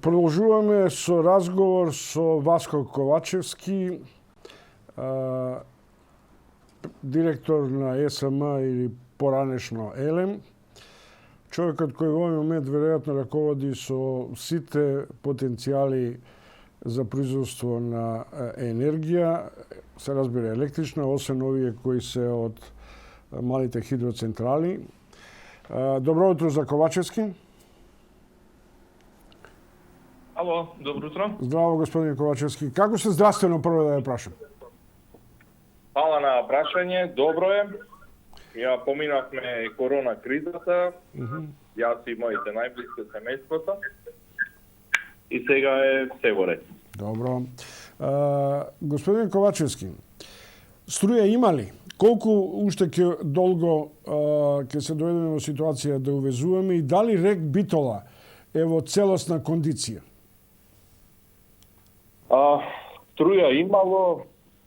Продолжуваме со разговор со Васко Ковачевски, директор на ЕСМ или поранешно ЕЛЕМ. Човекот кој во овој момент веројатно раководи со сите потенцијали за производство на енергија, се разбира електрична, освен овие кои се од малите хидроцентрали. Добро утро за Ковачевски. Ало, добро утро. Здраво, господин Ковачевски. Како се здравствено, прво да ја прашам? Фала на прашање, добро е. Ја поминавме корона кризата, јас и моите најблиски семејството. И сега е се во ред. Добро. Господин Ковачевски, струја има ли? Колку уште ќе долго ќе се дојдеме во ситуација да увезуваме и дали рек Битола е во целосна кондиција? Струја имало,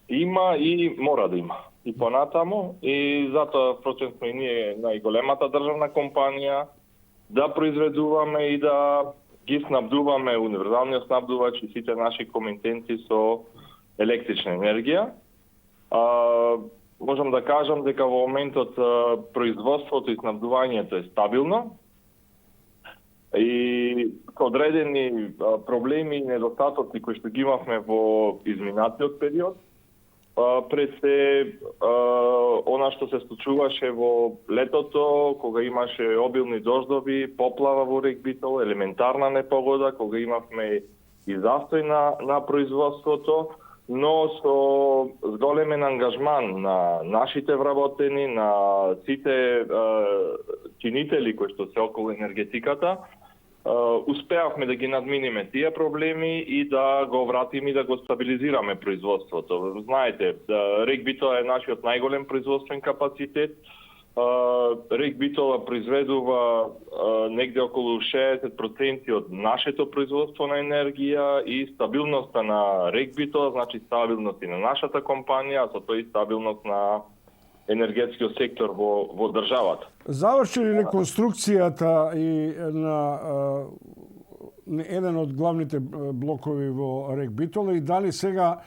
има и мора да има. И понатаму, и затоа впрочем сме и ние најголемата државна компанија да произведуваме и да ги снабдуваме универзалниот снабдувач и сите наши комитенти со електрична енергија. Можам да кажам дека во моментот производството и снабдувањето е стабилно и одредени проблеми и недостатоци кои што ги имавме во изминатиот период, пред се она што се случуваше во летото, кога имаше обилни дождови, поплава во рек Битола, елементарна непогода, кога имавме и застој на производството, но со зголемен ангажман на нашите вработени, на сите чинители кои што се околу енергетиката, успеавме да ги надминиме тие проблеми и да го вратиме и да го стабилизираме производството. Знаете, рек Битола е нашиот најголем производствен капацитет. Рек Битола произведува негде околу 60% од нашето производство на енергија и стабилноста на рек Битола, значи стабилност и на нашата компанија, а со тоа и стабилност на енергетскиот сектор во државата. Заврши ли реконструкцијата и на еден од главните блокови во рек Битола и дали сега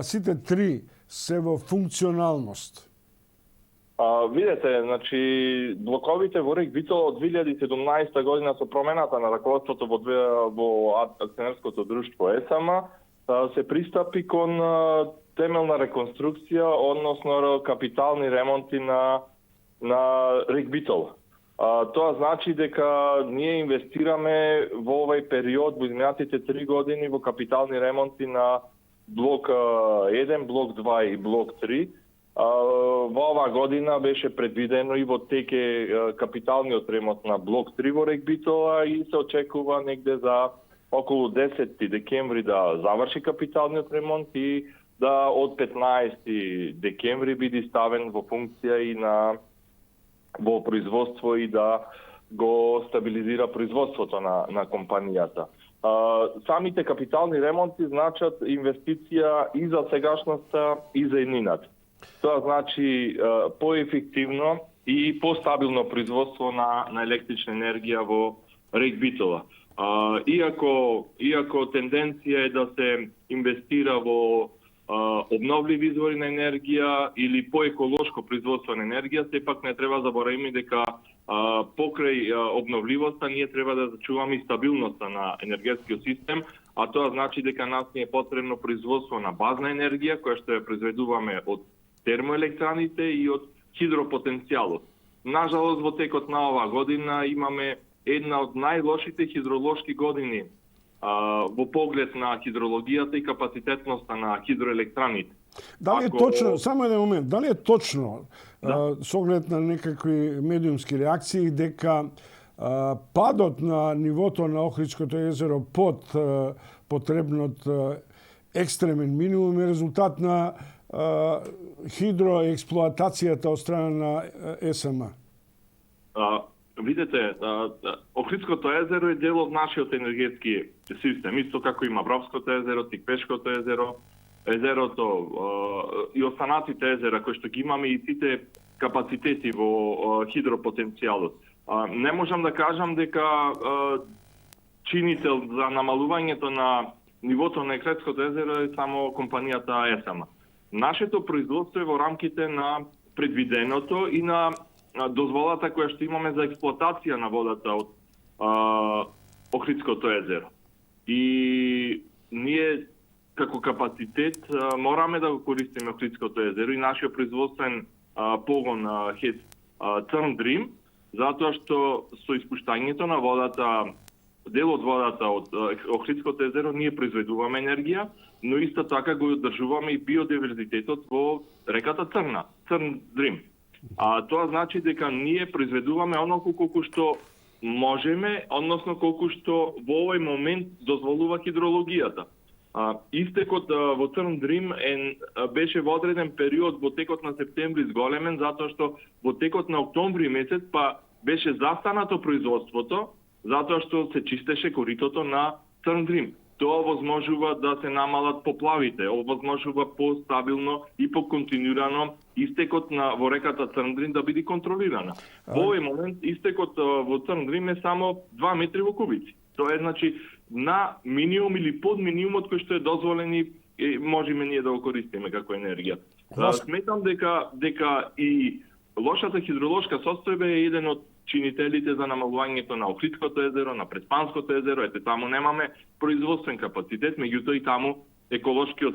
сите три се во функционалност? Видете, значи блоковите во рек Битола од 2017 година со промената на раководството во акционерското друштво ЕСМ се пристапи кон темелна реконструкција, односно капитални ремонти на рек Битола. Тоа значи дека ние инвестираме во овој период, во изминатите 3 години, во капитални ремонти на блок 1, блок 2 и блок 3. Во оваа година беше предвидено и во теке капиталниот ремонт на блок 3 во рек Битола и се очекува негде за околу 10 декември да заврши капиталниот ремонт и да од 15 декември биде ставен во функција и во производство и да го стабилизира производството на компанијата. Самите капитални ремонти значат инвестиција и за сегашноста и за иднината. Тоа значи поефективно и постабилно производство на електрична енергија во рек Битола. Иако тенденција е да се инвестира во обновливи извори на енергија или поеколошко производство на енергија, сепак не треба забораваме дека покрај обновливоста ние треба да зачуваме и стабилноста на енергетскиот систем, а тоа значи дека нас ни е потребно производство на базна енергија која што ја произведуваме од термоелектраните и од хидропотенцијалот. Нажалост, во текот на оваа година имаме една од најлошите хидролошки години во поглед на хидрологијата и капацитетноста на хидроелектраните. Дали е точно, само еден момент, дали е точно, со оглед на некакви медиумски реакции, дека падот на нивото на Охридското езеро под потребниот екстремен минимум е резултат на хидроексплоатацијата од страна на ЕСМ? Видете, Охридското езеро е дел од нашиот енергетски систем, исто како и Мавровското езеро, Тиквешкото езеро, езерото и останатите езера кои што ги имаме и сите капацитети во хидропотенцијалот. Не можам да кажам дека чинител за намалувањето на нивото на Охридското езеро е само компанијата ЕСАМА. Нашето производство е во рамките на предвиденото и на дозволата која што имаме за експлоатација на водата од Охридското езеро. И ние како капацитет мораме да го користиме Охридското езеро и нашиот производствен погон ХЕЦ Црн Дрим, затоа што со испуштањето на водата, дел од водата од Охридското езеро ние произведуваме енергија, но исто така го одржуваме и биодиверзитетот во реката Црна, Црн Дрим. Тоа значи дека ние произведуваме оноку колку што можеме, односно колку што во овој момент дозволува хидрологијата. Истекот во Црн Дрим беше во одреден период во текот на септември зголемен, затоа што во текот на октомври месец беше застанато производството, затоа што се чистеше коритото на Црн Дрим. Тоа возможува да се намалат поплавите, возможува постабилно и поконтинуирано истекот во реката Црн Дрим да биде контролирана. Во овој момент истекот во Црн Дрим е само 2 метри во кубици. Тоа е значи на минимум или под минимумот кој што е дозволен и можеме ние да го користиме како енергија. Сметам дека и лошата хидролошка состојба е еден од чинителите за намалувањето на Охридското езеро, на Преспанското езеро. Ете, таму немаме производствен капацитет, меѓутоа и таму еколошкиот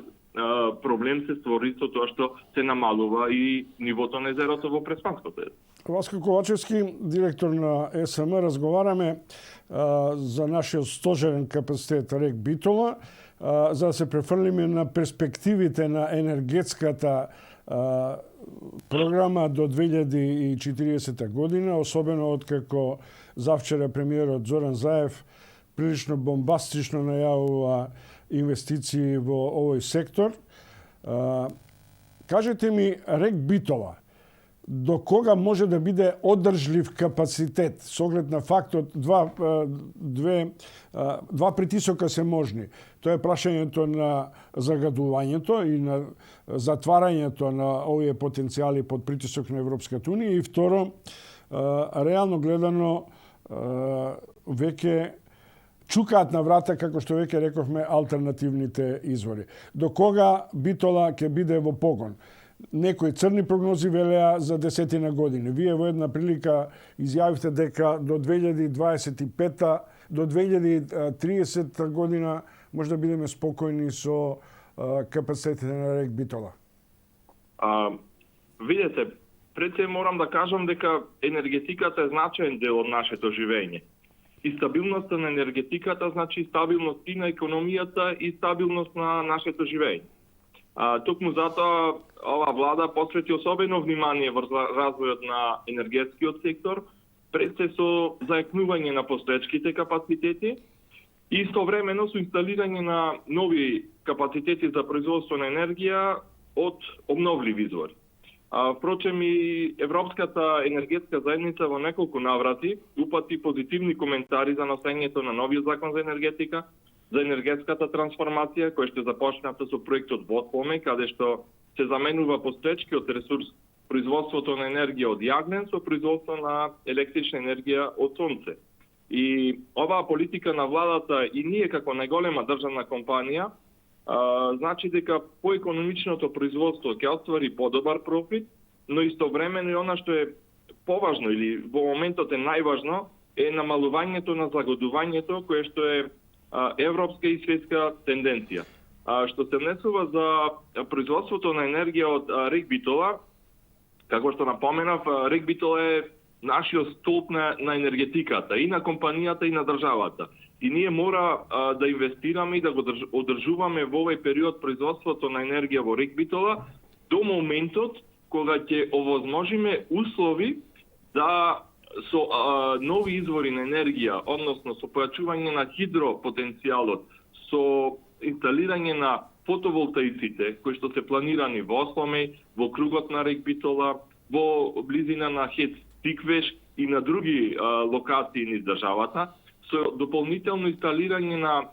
проблем се створи со тоа што се намалува и нивото на езерото во Преспанското езеро. Васко Ковачевски, директор на ЕСМ, разговараме за нашиот стожерен капацитет рек Битола, за да се префрлиме на перспективите на енергетската програма до 2040 година, особено откако завчера премиерот Зоран Заев прилично бомбастично најавува инвестиции во овој сектор. Кажете ми, рек Битола, до кога може да биде одржлив капацитет, со оглед на фактот два притисока се можни. Тоа е прашањето на загадувањето и на затварањето на овие потенцијали под притисок на Европската унија и второ, реално гледано, веќе чукаат на врата, како што веќе рековме, алтернативните извори. До кога Битола ќе биде во погон? Некои црни прогнози велеа за 10 години. Вие во една прилика изјавивте дека до 2025 до 2030 година може да бидеме спокојни со капацитетите на рек Битола. Видете, пред се морам да кажам дека енергетиката е значаен дел од нашето живење. И стабилноста на енергетиката значи стабилност и на економијата и стабилност на нашето живење. Токму затоа ова влада посвети особено внимание во развојот на енергетскиот сектор, пред се со заекнување на постоечките капацитети и истовремено со инсталирање на нови капацитети за производство на енергија од обновливи извори. Впрочем, и Европската енергетска заедница во неколку наврати упати позитивни коментари за носењето на новиот закон за енергетика, за енергетската трансформација, која ще започната со проектот Водпоме, каде што се заменува постоечкиот ресурс производството на енергија од јагнен со производство на електрична енергија од сонце. И оваа политика на владата и ние како најголема државна компанија значи дека поекономичното производство ќе оствари подобар профит, но истовремено и она што е поважно или во моментот е најважно е намалувањето на загадувањето кое што е европска и светска тенденција. Што се внесува за производството на енергија од рек Битола, како што напоменав, рек Битола е нашиот столб на енергетиката и на компанијата и на државата. И ние мора да инвестираме и да го одржуваме во овој период производството на енергија во рек Битола до моментот кога ќе овозможиме услови да со нови извори на енергија, односно со појачување на хидропотенцијалот, со инсталирање на фотоволтаиците кои што се планирани во Осломеј, во кругот на рек Битола, во близина на ХЕЦ Тиквеш и на други локации низ државата, со дополнително инсталирање на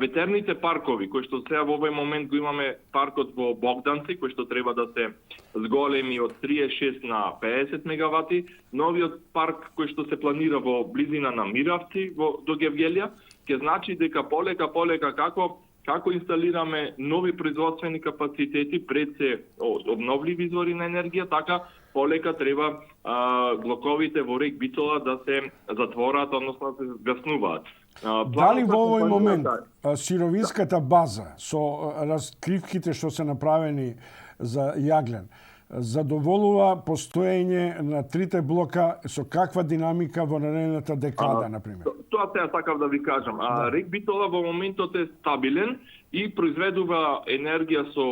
ветерните паркови, кои што сега во овој момент го имаме паркот во Богданци, кој што треба да се зголеми од 36 на 50 мегавати, новиот парк кој што се планира во близина на Миравци до Гевгелија, ќе значи дека полека како инсталираме нови производствени капацитети пред се обновливи извори на енергија, така полека треба блоковите во РЕК Битола да се затворат, односно да се згаснуваат. Дали во овој момент сировинската база со раскривките што се направени за јаглен задоволува постоење на трите блока со каква динамика во наредната декада, например? Тоа сега сакав да ви кажам. РЕК Битола во моментот е стабилен и произведува енергија со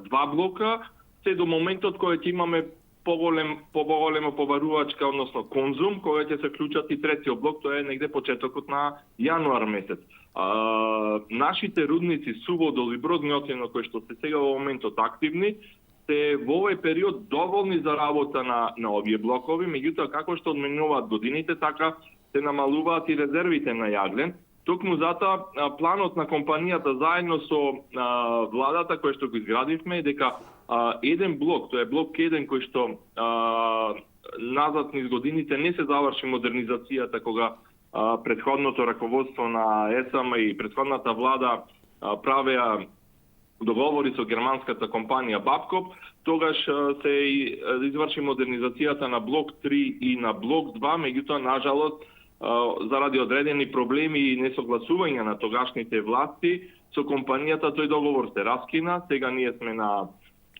два блока, се до моментот кога ќе имаме поголема побарувачка, односно конзум, кога ќе се вклучат и третиот блок, тоа е негде почетокот на јануар месец. Нашите рудници Суводол и Бродњотино, кои што се сега во моментот активни, се во овој период доволни за работа на овие блокови, меѓутоа како што одменуваат годините, така се намалуваат и резервите на јаглен. Токму затоа планот на компанијата заедно со владата кој што го изградивме е дека еден блок, тоа е блок 1 кој што назад низ годините не се заврши модернизацијата кога претходното раководство на ЕСМ и претходната влада правеа договори со германската компанија Babcock, тогаш се изврши модернизацијата на блок 3 и на блок 2, меѓутоа нажалост заради одредени проблеми и несогласување на тогашните власти со компанијата тој договор се раскина. Сега ние сме на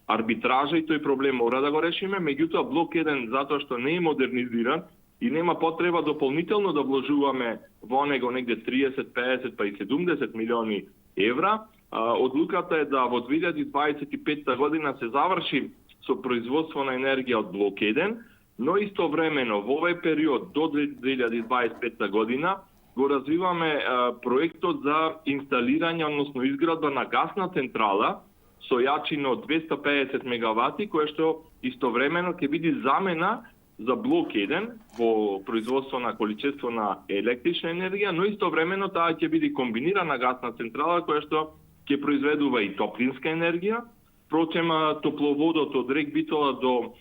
арбитража и тој проблем мора да го решиме, меѓутоа блок 1 затоа што не е модернизиран и нема потреба дополнително да вложуваме во него негде 30, 50 па и 70 милиони евра. Одлуката е да во 2025 година се заврши со производство на енергија од блок 1, но истовремено во овој период до 2025 година го развиваме проектот за инсталирање, односно изградба на гасна централа со јачина од 250 мегавати, која што истовремено ќе биде замена за блок 1 во производство на количество на електрична енергија, но истовремено таа ќе биде комбинирана гасна централа која што ќе произведува и топлинска енергија. Впрочем, топловодот од РЕК Битола до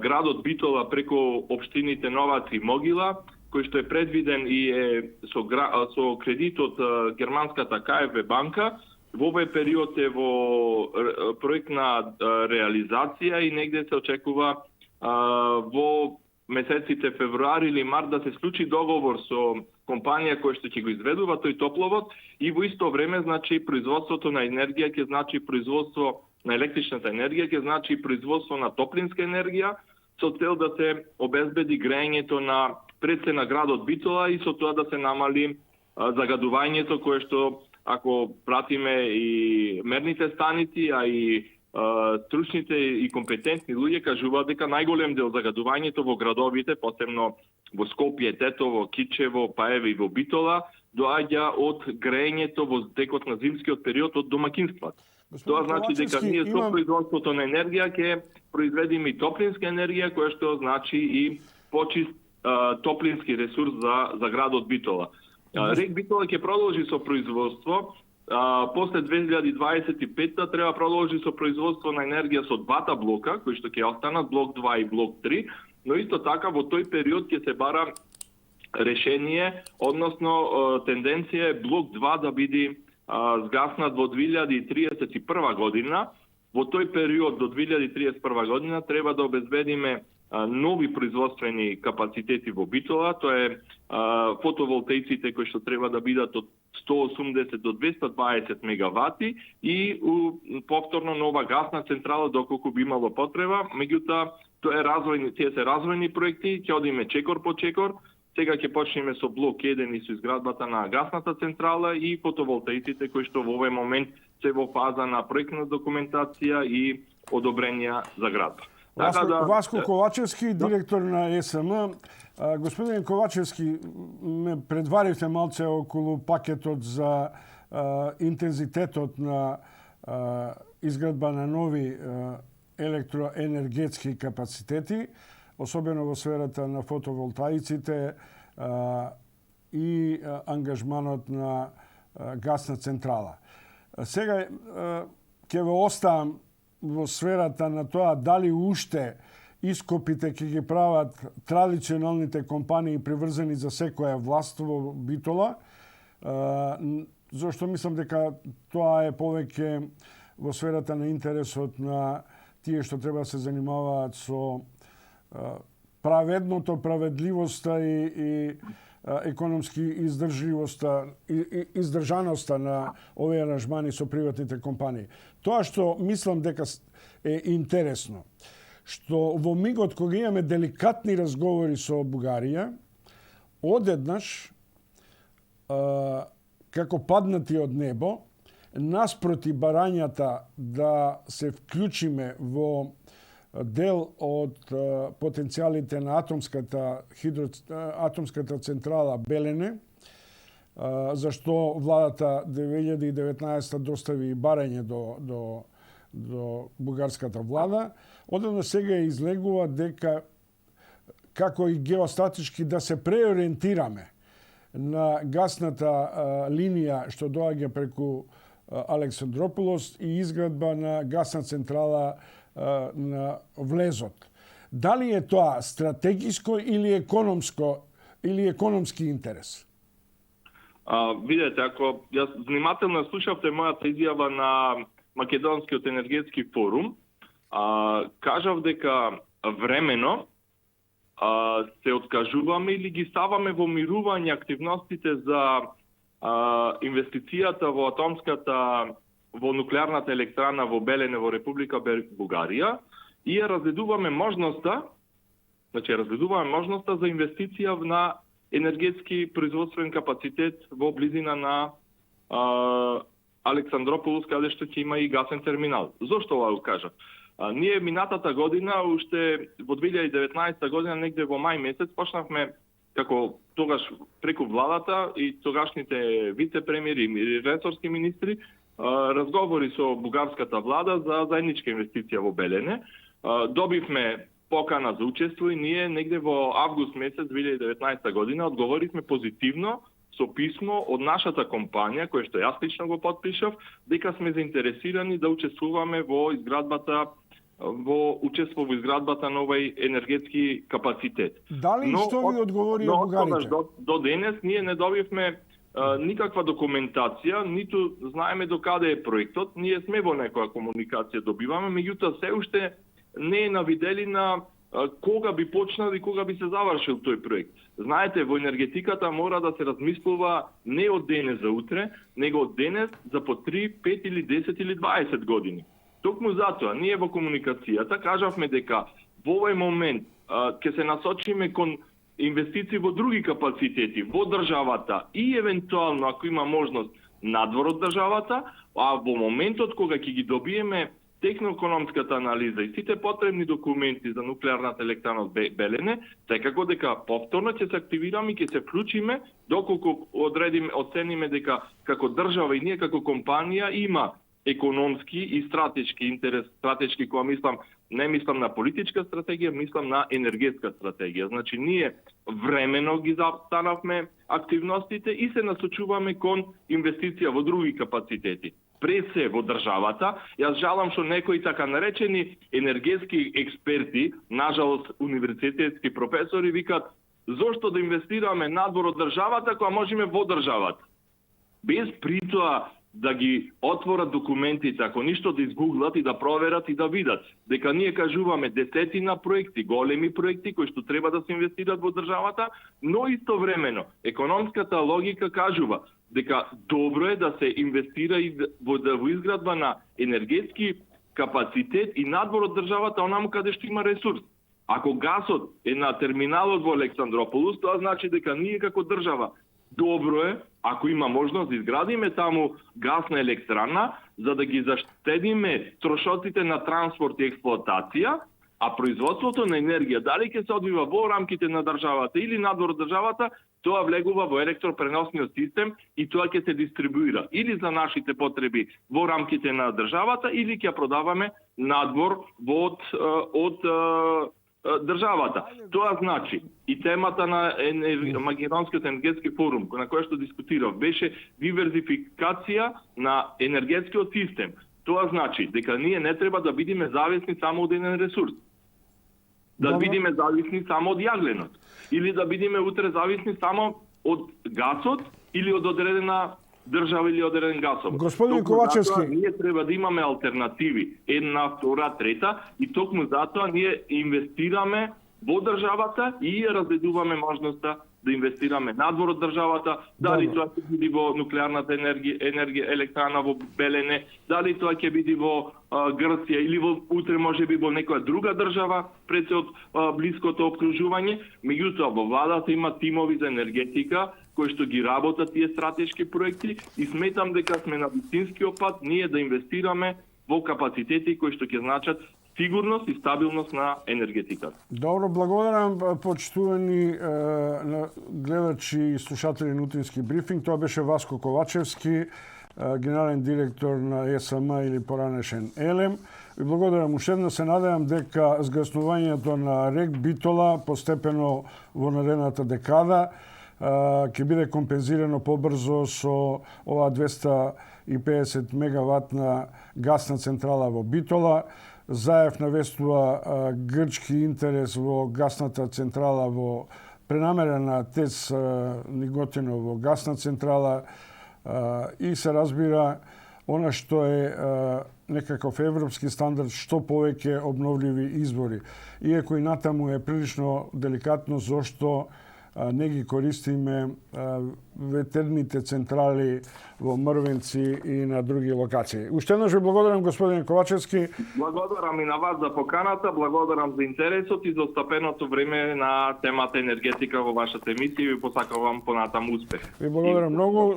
градот Битола преку општините Новац и Могила, кој што е предвиден и е со кредит од германската КФВ банка, во овој период е во проектна реализација и негде се очекува во месеците февруари или март да се склучи договор со компанија која што ќе го изведува тој топловод и во исто време значи производството на енергија ќе значи производство на електричната енергија, ќе значи производство на топлинска енергија со цел да се обезбеди грејењето на пред се на градот Битола и со тоа да се намали загадувањето кое што ако пратиме и мерните станици, а и стручните и компетентни луѓе кажуваат дека најголем дел загадувањето во градовите, посебно во Скопје, Тетово, Кичево, па еве и во Битола, доаѓа од грејењето во текот на зимскиот период од домакинствата. Тоа значи дека ние со производството на енергија ќе произведеме и топлинска енергија, која што значи и почист топлински ресурс за градот Битола. РЕК Битола ќе продолжи со производство. После 2025 треба продолжи со производство на енергија со двата блока, кои што ќе останат блок 2 и блок 3, но исто така во тој период ќе се бара решение, односно тенденција е блок 2 да биде згаснат во 2031 година. Во тој период до 2031 година треба да обезбедиме нови производствени капацитети во Битола, тоа е фотоволтаиците кои што треба да бидат од 180 до 220 мегавати и повторно нова гасна централа доколку би имало потреба, меѓутоа тоа е тие се развојни проекти, ќе одиме чекор по чекор. Сега ќе почнеме со блок 1 и со изградбата на гасната централа и фотоволтаиците кои што во овој момент се во фаза на проектна документација и одобренија за градба. Васко Ковачевски, директор на ЕСМ. Господин Ковачевски, ме предваривте малце околу пакетот за интензитетот на изградба на нови електроенергетски капацитети, особено во сферата на фотоволтаиците и ангажманот на гасна централа. Сега ќе ве оставам во сферата на тоа дали уште ископите ќе ги прават традиционалните компании приврзани за секоја власт во Битола, Зашто мислам дека тоа е повеќе во сферата на интересот на тие што треба да се занимаваат со праведното, праведливоста и економски издржаноста на овие аранжмани со приватните компании. Тоа што мислам дека е интересно, што во мигот кога имаме деликатни разговори со Бугарија, одеднаш како паднати од небо, наспроти барањата да се вклучиме во дел од потенцијалите на атомската централа Белене, зашто владата 2019 достави барање до бугарската влада, одеднаш сега излегува дека како и геостратешки да се преориентираме на гасната линија што доаѓа преку Александрополос и изградба на гасна централа на влезот. Дали е тоа стратегиско или економски интерес? Видете, ако јас внимателно слушавте мојата изјава на Македонскиот енергетски форум, кажав дека времено се откажуваме или ги ставаме во мирување активностите за инвестицијата во во нуклеарната електрана во Белене во Република Бугарија и ја разгледуваме можноста за инвестиција на енергетски производствен капацитет во близина на Александрополос, каде што ќе има и гасен терминал. Зошто ова го кажав? Ние минатата година, уште во 2019 година, негде во мај месец, почнавме како тогаш преку владата и тогашните вице-премиери и ресорски министри разговори со бугарската влада за заедничка инвестиција во Белене. Добивме покана за учество и ние негде во август месец 2019 година одговоривме позитивно со писмо од нашата компанија, која што јас лично го подпишав, дека сме заинтересирани да учествуваме во изградбата во на овој енергетски капацитет. Дали што ви одговори бугарите? До денес ние не добивме никаква документација, ниту знаеме до каде е проектот. Ние сме во некоја комуникација добиваме, меѓутоа се уште не е навиделина кога би почнал и кога би се завршил тој проект. Знаете, во енергетиката мора да се размислува не од денес за утре, него од денес за по 3, 5 или 10 или 20 години. Токму затоа, ние во комуникацијата кажавме дека во овој момент ќе се насочиме кон инвестиции во други капацитети, во државата и евентуално, ако има можност, надвор од државата, а во моментот кога ќе ги добиеме техно-економската анализа и сите потребни документи за нуклеарната електрана од Белене, секако дека повторно ќе се активираме и ќе се вклучиме доколку оцениме дека како држава и ние како компанија има економски и стратешки интерес, кога не мислам на политичка стратегија, мислам на енергетска стратегија. Значи, ние времено ги застанавме активностите и се насочуваме кон инвестиција во други капацитети. Пред се во државата, јас жалам што некои така наречени енергетски експерти, нажалост универзитетски професори, викат зошто да инвестираме надвор од државата, кога можеме во државата. Без притоа да ги отворат документите, ако ништо да изгуглат и да проверат и да видат дека ние кажуваме десетина проекти, големи проекти кои што треба да се инвестират во државата, но истовремено економската логика кажува дека добро е да се инвестира и во изградба на енергетски капацитет и надвор од државата онаму каде што има ресурс. Ако гасот е на терминалот во Александрополос, тоа значи дека ние како држава добро е, ако има можност да изградиме таму гасна електрана, за да ги заштедиме трошоците на транспорт и експлоатација, а производството на енергија, дали ќе се одвива во рамките на државата или надвор од државата, тоа влегува во електропреносниот систем и тоа ќе се дистрибуира или за нашите потреби во рамките на државата, или ќе продаваме надвор од државата. Тоа значи и темата на Македонскиот енергетски форум, на која што дискутирав, беше диверзификација на енергетскиот систем. Тоа значи дека ние не треба да бидеме зависни само од еден ресурс. Да бидеме зависни само од јагленот. Или да бидеме утре зависни само од гасот или од одредена држава или одреден гасовод. Господин Токму Ковачевски, затоа ние треба да имаме алтернативи, една, втора, трета, и токму затоа ние инвестираме во државата и ја разгледуваме можноста да инвестираме надвор од државата, дали тоа ќе биде во нуклеарната енергија електрана во Белене, дали тоа ќе биде во Грција или во утре можеби во некоја друга држава пред од блиското опкружување. Меѓутоа во владата има тимови за енергетика кои што ги работат тие стратешки проекти и сметам дека сме на вистинскиот пат ние да инвестираме во капацитети кои што ќе значат сигурност и стабилност на енергетиката. Добро, благодарам, почитувани гледачи и слушатели на Утински брифинг. Тоа беше Васко Ковачевски, генерален директор на ЕСМ или поранешен ЕЛЕМ. Ви благодарам уште еднаш, се надевам дека згаснувањето на рек Битола постепено во наредната декада ќе биде компензирано побрзо со ова 250 мегаватна гасна централа во Битола. Заев навестува грчки интерес во гасната централа во пренамерена ТЕЦ Ниготино во гасна централа и се разбира она што е некаков европски стандард, што повеќе обновливи извори. Иако и натаму е прилично деликатно зошто не ги користиме ветерните централи во Мрвенци и на други локации. Уште еднаш ви благодарам, господин Ковачевски. Благодарам и на вас за поканата, благодарам за интересот и за остапеното време на темата енергетика во вашата емисија и ви посакувам понатаму успех. Ви благодарам многу.